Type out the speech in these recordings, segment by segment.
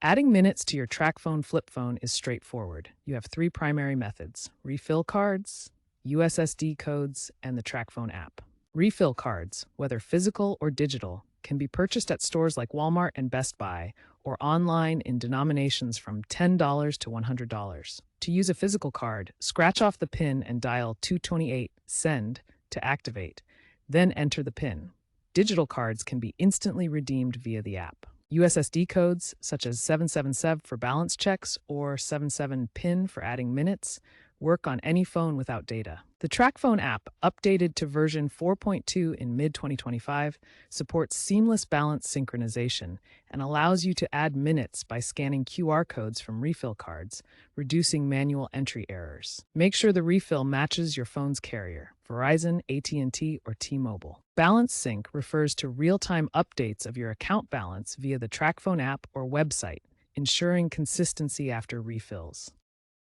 Adding minutes to your Tracfone flip phone is straightforward. You have three primary methods: refill cards, USSD codes, and the Tracfone app. Refill cards, whether physical or digital, can be purchased at stores like Walmart and Best Buy or online in denominations from $10 to $100. To use a physical card, scratch off the PIN and dial 228 send to activate, then enter the PIN. Digital cards can be instantly redeemed via the app. USSD codes, such as 777 for balance checks or 77 PIN for adding minutes, work on any phone without data. The Tracfone app, updated to version 4.2 in mid-2025, supports seamless balance synchronization and allows you to add minutes by scanning QR codes from refill cards, reducing manual entry errors. Make sure the refill matches your phone's carrier: Verizon, AT&T, or T-Mobile. Balance sync refers to real-time updates of your account balance via the Tracfone app or website, ensuring consistency after refills.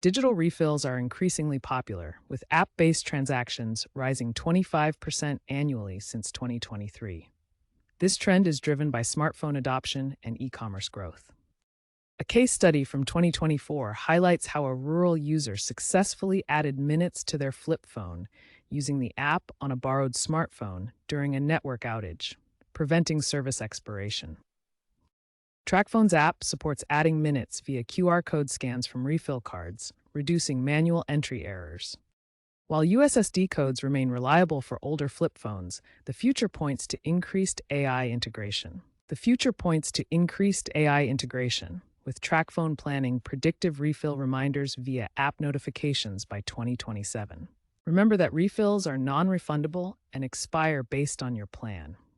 Digital refills are increasingly popular, with app-based transactions rising 25% annually since 2023. This trend is driven by smartphone adoption and e-commerce growth. A case study from 2024 highlights how a rural user successfully added minutes to their flip phone using the app on a borrowed smartphone during a network outage, preventing service expiration. Tracfone's app supports adding minutes via QR code scans from refill cards, reducing manual entry errors. While USSD codes remain reliable for older flip phones, the future points to increased AI integration. With Tracfone planning predictive refill reminders via app notifications by 2027. Remember that refills are non-refundable and expire based on your plan.